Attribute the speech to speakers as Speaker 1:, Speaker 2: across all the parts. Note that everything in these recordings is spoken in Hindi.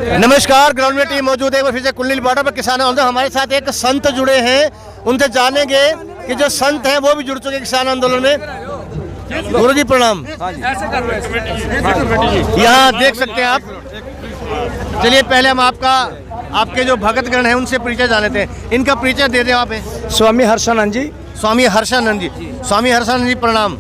Speaker 1: नमस्कार, ग्राउंड में टीम मौजूद है फिर से कुल्ली बॉर्डर पर किसान आंदोलन। हमारे साथ एक संत जुड़े हैं, उनसे जानेंगे कि जो संत हैं वो भी जुड़ चुके किसान आंदोलन में। गुरु जी प्रणाम। यहाँ देख सकते हैं आप। चलिए पहले हम आपके जो भगतगण हैं उनसे परिचय जानते हैं। इनका परिचय दे दें आप।
Speaker 2: स्वामी हर्षानंद जी।
Speaker 1: स्वामी हर्षानंद जी। स्वामी हर्षानंद जी प्रणाम।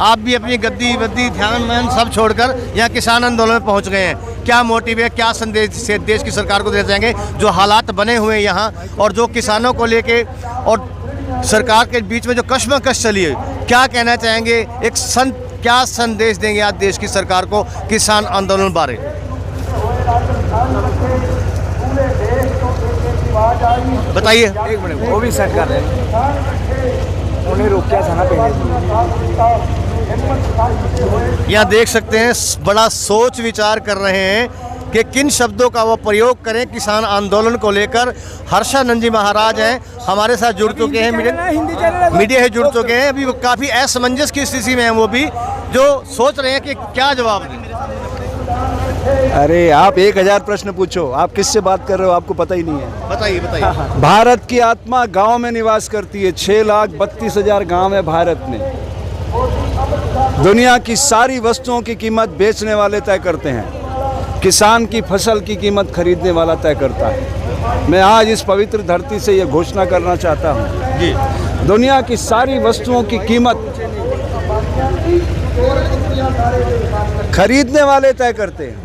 Speaker 1: आप भी अपनी गद्दी वद्दी ध्यान मान सब छोड़कर यहाँ किसान आंदोलन में पहुँच गए हैं। क्या मोटिव है, क्या संदेश से देश की सरकार को देना चाहेंगे? जो हालात बने हुए हैं यहाँ और जो किसानों को लेके और सरकार के बीच में जो कश्मकश चली है, क्या कहना चाहेंगे? एक संत क्या संदेश देंगे आज देश की सरकार को किसान आंदोलन बारे? बताइए।
Speaker 2: एक मिनट, वो भी सेट कर रहे हैं, उन्हें रोका था ना पहले।
Speaker 1: यहाँ देख सकते हैं बड़ा सोच विचार कर रहे हैं कि किन शब्दों का वो प्रयोग करें किसान आंदोलन को लेकर। हर्षानंद जी महाराज हैं, हमारे साथ जुड़ चुके हैं, मीडिया से जुड़ चुके हैं। अभी वो काफ़ी असमंजस की स्थिति में हैं, वो भी जो सोच रहे हैं कि क्या जवाब दें।
Speaker 2: अरे आप 1000 प्रश्न पूछो, आप किससे बात कर रहे हो आपको पता ही नहीं है।
Speaker 1: बताइए।
Speaker 2: भारत की आत्मा गांव में निवास करती है। 6,32,000 गांव है भारत में। दुनिया की सारी वस्तुओं की कीमत बेचने वाले तय करते हैं, किसान की फसल की कीमत खरीदने वाला तय करता है। मैं आज इस पवित्र धरती से ये घोषणा करना चाहता हूँ जी, दुनिया की सारी वस्तुओं की कीमत खरीदने वाले तय करते हैं,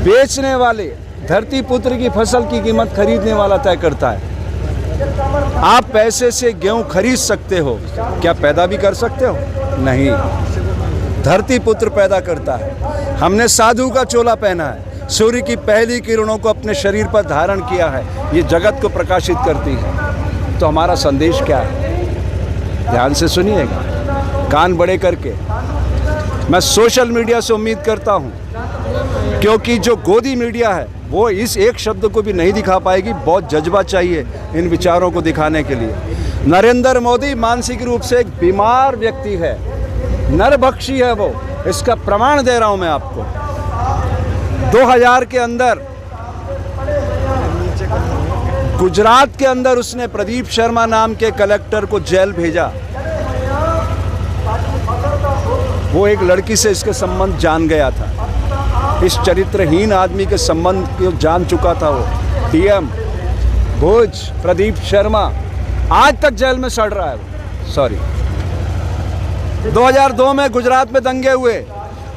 Speaker 2: बेचने वाले, धरती पुत्र की फसल की कीमत खरीदने वाला तय करता है। आप पैसे से गेहूं खरीद सकते हो, क्या पैदा भी कर सकते हो? नहीं, धरती पुत्र पैदा करता है। हमने साधु का चोला पहना है, सूर्य की पहली किरणों को अपने शरीर पर धारण किया है, ये जगत को प्रकाशित करती है। तो हमारा संदेश क्या है? ध्यान से सुनिएगा, कान बड़े करके। मैं सोशल मीडिया से उम्मीद करता हूँ, क्योंकि जो गोदी मीडिया है वो इस एक शब्द को भी नहीं दिखा पाएगी। बहुत जज्बा चाहिए इन विचारों को दिखाने के लिए। नरेंद्र मोदी मानसिक रूप से एक बीमार व्यक्ति है, नरभक्षी है वो, इसका प्रमाण दे रहा हूं मैं आपको। 2000 के अंदर गुजरात के अंदर उसने प्रदीप शर्मा नाम के कलेक्टर को जेल भेजा। वो एक लड़की से इसके संबंध जान गया था। इस चरित्रहीन आदमी के संबंध को जान चुका था वो। डीएम भुज प्रदीप शर्मा आज तक जेल में सड़ रहा है वो। सॉरी, 2002 में गुजरात में दंगे हुए,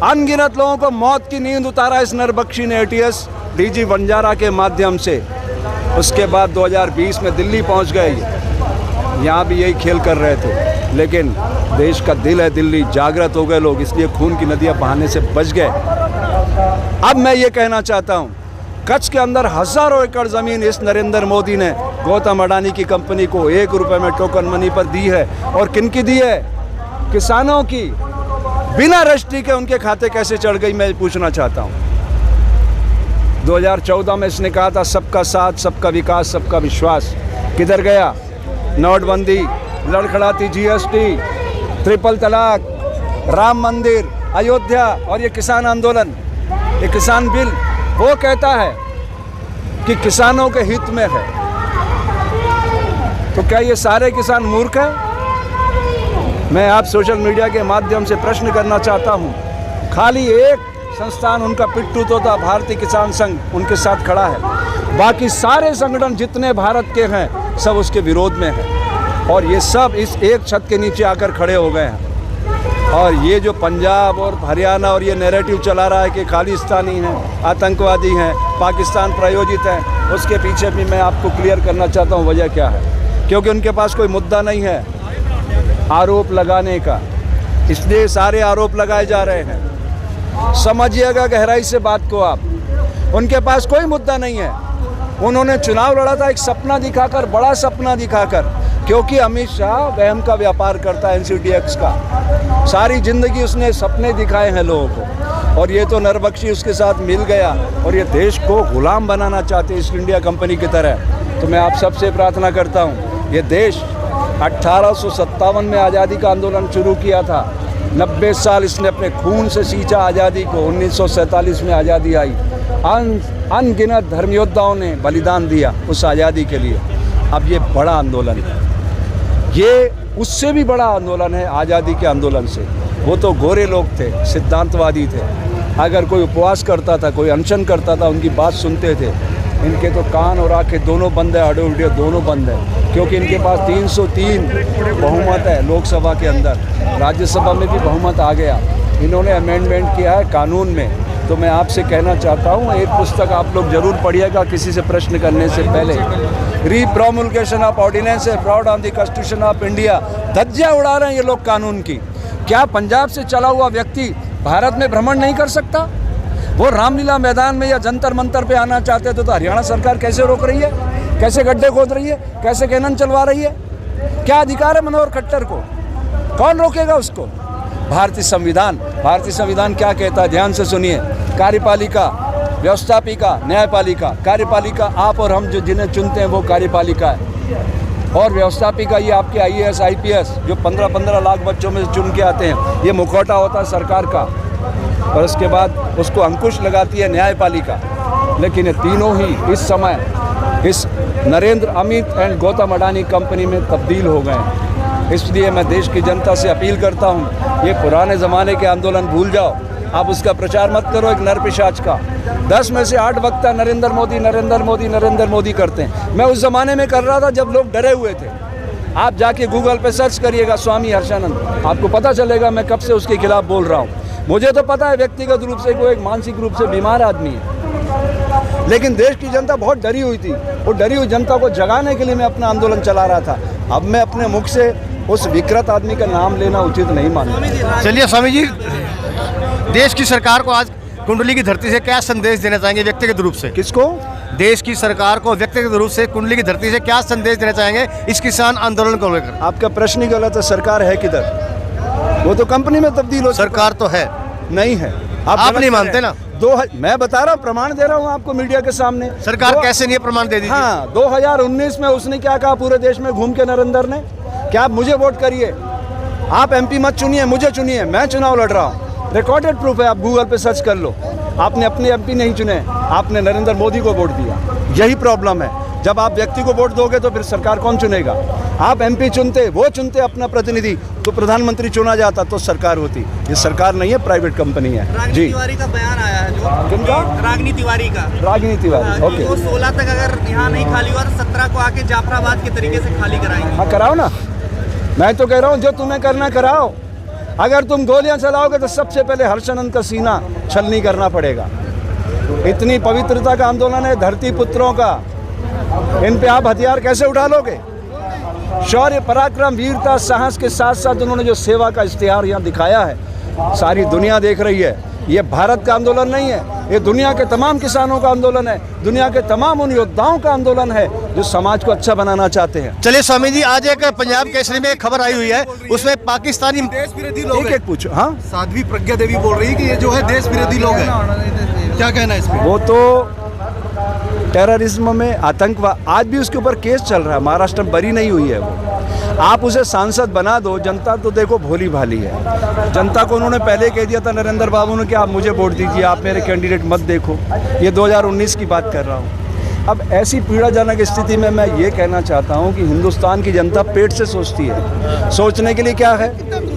Speaker 2: अनगिनत लोगों को मौत की नींद उतारा इस नरबख्शी ने एटीएस डीजी बंजारा के माध्यम से। उसके बाद 2020 में दिल्ली पहुंच गए। यहाँ भी यही खेल कर रहे थे, लेकिन देश का दिल है दिल्ली, जागृत हो गए लोग, इसलिए खून की नदियाँ बहाने से बच गए। अब मैं ये कहना चाहता हूँ, कच्छ के अंदर हजारों एकड़ जमीन इस नरेंद्र मोदी ने गौतम अडानी की कंपनी को 1 रुपए में टोकन मनी पर दी है। और किनकी दी है? किसानों की। बिना रजिस्ट्री के उनके खाते कैसे चढ़ गई, मैं पूछना चाहता हूँ। 2014 में इसने कहा था सबका साथ, सबका विकास, सबका विश्वास। किधर गया? नोटबंदी, लड़खड़ाती जीएसटी, ट्रिपल तलाक, राम मंदिर, अयोध्या और ये किसान आंदोलन, ये किसान बिल। वो कहता है कि किसानों के हित में है, तो क्या ये सारे किसान मूर्ख हैं? मैं आप सोशल मीडिया के माध्यम से प्रश्न करना चाहता हूँ। खाली एक संस्थान उनका पिट्ठू तोता भारतीय किसान संघ उनके साथ खड़ा है, बाकी सारे संगठन जितने भारत के हैं सब उसके विरोध में हैं। और ये सब इस एक छत के नीचे आकर खड़े हो गए हैं। और ये जो पंजाब और हरियाणा और ये नैरेटिव चला रहा है कि खालिस्तानी हैं, आतंकवादी हैं, पाकिस्तान प्रायोजित हैं, उसके पीछे भी मैं आपको क्लियर करना चाहता हूँ वजह क्या है। क्योंकि उनके पास कोई मुद्दा नहीं है आरोप लगाने का, इसलिए सारे आरोप लगाए जा रहे हैं। समझिएगा गहराई से बात को आप। उनके पास कोई मुद्दा नहीं है। उन्होंने चुनाव लड़ा था एक सपना दिखाकर, बड़ा सपना दिखाकर, क्योंकि अमित शाह वहम का व्यापार करता है, एनसीडीएक्स का। सारी जिंदगी उसने सपने दिखाए हैं लोगों को, और ये तो नरबख्शी उसके साथ मिल गया और ये देश को गुलाम बनाना चाहते ईस्ट इंडिया कंपनी की तरह। तो मैं आप सबसे प्रार्थना करता हूँ, ये देश 1857 में आज़ादी का आंदोलन शुरू किया था, 90 साल इसने अपने खून से सींचा आज़ादी को। 1947 में आज़ादी आई, अनगिनत धर्मयोद्धाओं ने बलिदान दिया उस आज़ादी के लिए। अब ये बड़ा आंदोलन है, ये उससे भी बड़ा आंदोलन है आज़ादी के आंदोलन से। वो तो गोरे लोग थे, सिद्धांतवादी थे, अगर कोई उपवास करता था, कोई अनशन करता था, उनकी बात सुनते थे। इनके तो कान और आंखें दोनों बंद है, आडो उडियो दोनों बंद है, क्योंकि इनके पास 303 बहुमत है लोकसभा के अंदर, राज्यसभा में भी बहुमत आ गया। इन्होंने अमेंडमेंट किया है कानून में। तो मैं आपसे कहना चाहता हूँ, एक पुस्तक आप लोग जरूर पढ़िएगा किसी से प्रश्न करने से पहले, रीप्रोमुलगेशन ऑफ ऑर्डिनेंस है fraud on the constitution of India. धज्जियाँ उड़ा रहे हैं ये लोग कानून की। क्या पंजाब से चला हुआ व्यक्ति भारत में भ्रमण नहीं कर सकता? वो रामलीला मैदान में या जंतर मंतर पे आना चाहते थे तो हरियाणा सरकार कैसे रोक रही है, कैसे गड्ढे खोद रही है, कैसे कैनन चलवा रही है? क्या अधिकार है मनोहर खट्टर को? कौन रोकेगा उसको? भारतीय संविधान क्या कहता है, ध्यान से सुनिए। कार्यपालिका, व्यवस्थापिका, न्यायपालिका। कार्यपालिका आप और हम जो जिन्हें चुनते हैं वो कार्यपालिका है, और व्यवस्थापिका ये आपके IAS IPS जो 15-15 लाख बच्चों में से चुन के आते हैं, ये मुखौटा होता है सरकार का, और उसके बाद उसको अंकुश लगाती है न्यायपालिका। लेकिन ये तीनों ही इस समय इस नरेंद्र, अमित एंड गौतम अडानी कंपनी में तब्दील हो गए हैं। इसलिए मैं देश की जनता से अपील करता हूँ, ये पुराने ज़माने के आंदोलन भूल जाओ, आप उसका प्रचार मत करो एक नरपिशाच का। 10 में से 8 वक्ता नरेंद्र मोदी करते हैं। मैं उस ज़माने में कर रहा था जब लोग डरे हुए थे। आप जाके गूगल पे सर्च करिएगा स्वामी हर्षानंद, आपको पता चलेगा मैं कब से उसके खिलाफ बोल रहा हूँ। मुझे तो पता है व्यक्तिगत रूप से वो एक मानसिक रूप से बीमार आदमी है, लेकिन देश की जनता बहुत डरी हुई थी। वो डरी हुई जनता को जगाने के लिए मैं अपना आंदोलन चला रहा था। अब मैं अपने मुख से उस विकृत आदमी का नाम लेना उचित नहीं मानता।
Speaker 1: चलिए स्वामी जी, देश की सरकार को आज कुंडली की धरती से क्या संदेश देना चाहेंगे व्यक्तिगत रूप से?
Speaker 2: किसको?
Speaker 1: देश की सरकार को व्यक्तिगत रूप से कुंडली की धरती से क्या संदेश देना चाहेंगे इस किसान आंदोलन को लेकर?
Speaker 2: आपका प्रश्न ही गलत है। सरकार है किधर? वो तो कंपनी में तब्दील हो।
Speaker 1: सरकार तो है,
Speaker 2: नहीं है।
Speaker 1: आप नहीं मानते ना?
Speaker 2: मैं बता रहा हूँ, प्रमाण दे रहा हूँ आपको मीडिया के सामने।
Speaker 1: सरकार कैसे नहीं, प्रमाण दे दीजिए।
Speaker 2: हाँ, 2019 में उसने क्या कहा पूरे देश में घूम के नरेंद्र ने? क्या आप मुझे वोट करिए, आप MP मत चुनिए, मुझे चुनिए, मैं चुनाव लड़ रहा हूँ। रिकॉर्डेड प्रूफ है, आप गूगल पे सर्च कर लो। आपने अपने MP नहीं चुने, आपने नरेंद्र मोदी को वोट दिया। यही प्रॉब्लम है। जब आप व्यक्ति को वोट दोगे तो फिर सरकार कौन चुनेगा? आप MP चुनते, वो चुनते अपना प्रतिनिधि, तो प्रधानमंत्री चुना जाता तो सरकार होती। ये सरकार नहीं है, प्राइवेट कंपनी है।
Speaker 3: रागिनी तिवारी का बयान आया है जो,
Speaker 2: किनका?
Speaker 3: रागिनी तिवारी का।
Speaker 2: रागिनी तिवारी, ओके।
Speaker 3: वो 16 तक अगर यहाँ नहीं खाली हुआ तो 17 को आके जाफराबाद के तरीके से खाली कराएंगे।
Speaker 2: हाँ, कराओ ना। मैं तो कह रहा हूँ जो तुम्हें करना कराओ। अगर तुम गोलियां चलाओगे तो सबसे पहले हर्षानंद का सीना छलनी करना पड़ेगा। इतनी पवित्रता का आंदोलन है धरती पुत्रों का, इन पे आप हथियार कैसे उठा लोगे? शौर्य, पराक्रम, वीरता, साहस के साथ साथ उन्होंने जो सेवा का इश्तिहार यहाँ दिखाया है, सारी दुनिया देख रही है। ये भारत का आंदोलन नहीं है, ये दुनिया के तमाम किसानों का आंदोलन है, दुनिया के तमाम उन योद्धाओं का आंदोलन है जो समाज को अच्छा बनाना चाहते हैं।
Speaker 1: चलिए स्वामी जी, आज एक पंजाब केसरी में एक खबर आई हुई है, उसमें पाकिस्तानी
Speaker 4: देश विरोधी लोग हैं।
Speaker 2: एक पूछो। हाँ,
Speaker 4: साध्वी प्रज्ञा देवी बोल रही है कि ये जो है देश विरोधी लोग हैं, क्या कहना है इसमें?
Speaker 2: वो तो टेररिज्म में, आतंकवाद, आज भी उसके ऊपर केस चल रहा है, महाराष्ट्र में बरी नहीं हुई है वो। आप उसे सांसद बना दो, जनता तो देखो भोली भाली है। जनता को उन्होंने पहले कह दिया था नरेंद्र बाबू ने कि आप मुझे वोट दीजिए, आप मेरे कैंडिडेट मत देखो। ये 2019 की बात कर रहा हूँ। अब ऐसी पीड़ाजनक स्थिति में मैं ये कहना चाहता हूँ कि हिंदुस्तान की जनता पेट से सोचती है, सोचने के लिए क्या है?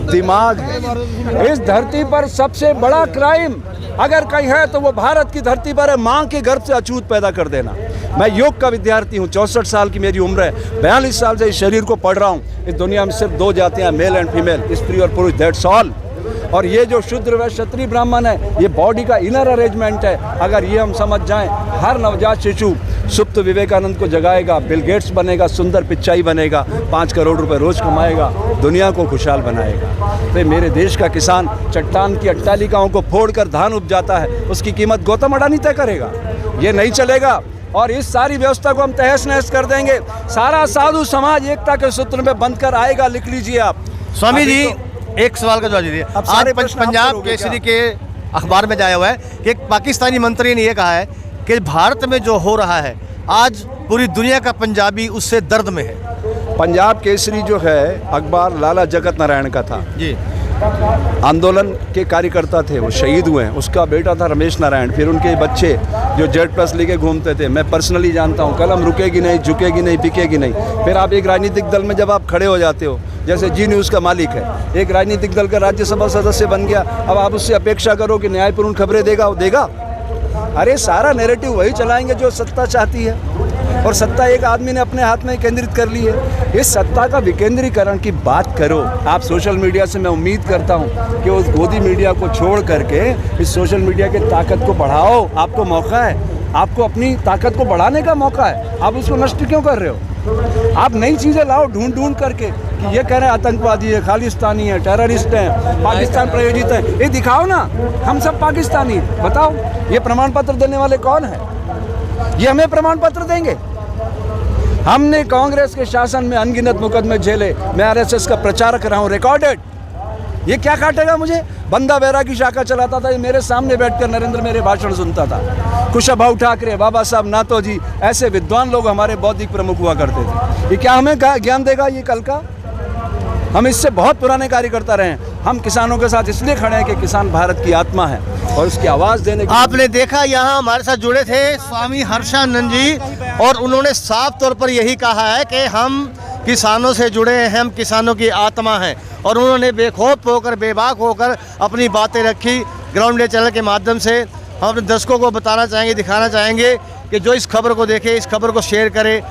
Speaker 2: दिमाग है। इस धरती पर सबसे बड़ा क्राइम अगर कहीं है तो वो भारत की धरती पर है, माँ के गर्भ से अछूत पैदा कर देना। मैं योग का विद्यार्थी हूँ, 64 साल की मेरी उम्र है, 42 साल से इस शरीर को पढ़ रहा हूँ। इस दुनिया में सिर्फ 2 जातियाँ, मेल एंड फीमेल, स्त्री और पुरुष, दैट्स ऑल। और ये जो शूद्र व क्षत्रिय ब्राह्मण है, ये बॉडी का इनर अरेंजमेंट है। अगर ये हम समझ जाएं, हर नवजात शिशु सुप्त विवेकानंद को जगाएगा, बिल गेट्स बनेगा, सुंदर पिचाई बनेगा, 5 करोड़ रुपए रोज कमाएगा, दुनिया को खुशहाल बनाएगा। तो मेरे देश का किसान चट्टान की अट्टालिकाओं को फोड़कर धान उपजाता है, उसकी कीमत गौतम अडानी तय करेगा। ये नहीं चलेगा और इस सारी व्यवस्था को हम तहस नहस कर देंगे। सारा साधु समाज एकता के सूत्र में बंध कर आएगा, लिख लीजिए आप।
Speaker 1: स्वामी जी, एक सवाल का जवाब दीजिए। आज पंजाब केसरी के अखबार में जाया हुआ है कि एक पाकिस्तानी मंत्री ने यह कहा है कि भारत में जो हो रहा है आज पूरी दुनिया का पंजाबी उससे दर्द में है।
Speaker 2: पंजाब केसरी जो है अखबार लाला जगत नारायण का था
Speaker 1: जी।
Speaker 2: आंदोलन के कार्यकर्ता थे, वो शहीद हुए हैं। उसका बेटा था रमेश नारायण, फिर उनके बच्चे जो Z+ लेके घूमते थे, मैं पर्सनली जानता हूँ। कलम रुकेगी नहीं, झुकेगी नहीं, बिकेगी नहीं। फिर आप एक राजनीतिक दल में जब आप खड़े हो जाते हो, जैसे जी न्यूज़ का मालिक है, एक राजनीतिक दल का राज्यसभा सदस्य बन गया, अब आप उससे अपेक्षा करो कि न्यायपूर्ण खबरें देगा, वो देगा? अरे सारा नैरेटिव वही चलाएंगे जो सत्ता चाहती है, और सत्ता एक आदमी ने अपने हाथ में केंद्रित कर ली है। इस सत्ता का विकेंद्रीकरण की बात करो आप सोशल मीडिया से। मैं उम्मीद करता हूँ कि उस गोदी मीडिया को छोड़ करके इस सोशल मीडिया की ताकत को बढ़ाओ। आपको मौका है, आपको अपनी ताकत को बढ़ाने का मौका है, आप उसको नष्ट क्यों कर रहे हो? आप नई चीज़ें लाओ ढूंढ ढूंढ करके कि ये कह रहे हैं आतंकवादी है, खालिस्तानी है, टेररिस्ट हैं, पाकिस्तान प्रायोजित है। ये दिखाओ ना, हम सब पाकिस्तानी, बताओ ये प्रमाण पत्र देने वाले कौन है? ये हमें प्रमाण पत्र देंगे? हमने कांग्रेस के शासन में अनगिनत मुकदमे झेले, मैं RSS का प्रचारक रहा हूँ, रिकॉर्डेड। ये क्या काटेगा मुझे? बंदा बैरा की शाखा चलाता था, ये मेरे सामने बैठकर नरेंद्र मेरे भाषण सुनता था। कुशाभाऊ ठाकरे, बाबा साहब नातोजी, ऐसे विद्वान लोग हमारे बौद्धिक प्रमुख हुआ करते थे। ये क्या हमें ज्ञान देगा ये कल का? हम इससे बहुत पुराने कार्यकर्ता रहे हैं। हम किसानों के साथ इसलिए खड़े हैं कि किसान भारत की आत्मा है और उसकी आवाज़ देने की।
Speaker 1: आपने देखा यहाँ हमारे साथ जुड़े थे स्वामी हर्षानंद जी, और उन्होंने साफ तौर पर यही कहा है कि हम किसानों से जुड़े हैं, हम किसानों की आत्मा हैं। और उन्होंने बेखौफ होकर, बेबाक होकर अपनी बातें रखी। ग्राउंड डे चैनल के माध्यम से हम अपने दर्शकों को बताना चाहेंगे, दिखाना चाहेंगे कि जो इस खबर को देखे, इस खबर को शेयर करे,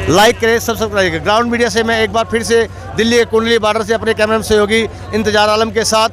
Speaker 1: लाइक करें, सब्सक्राइब करें। ग्राउंड मीडिया से मैं एक बार फिर से दिल्ली के कुंडली बॉर्डर से अपने कैमरा सहयोगी इंतजार आलम के साथ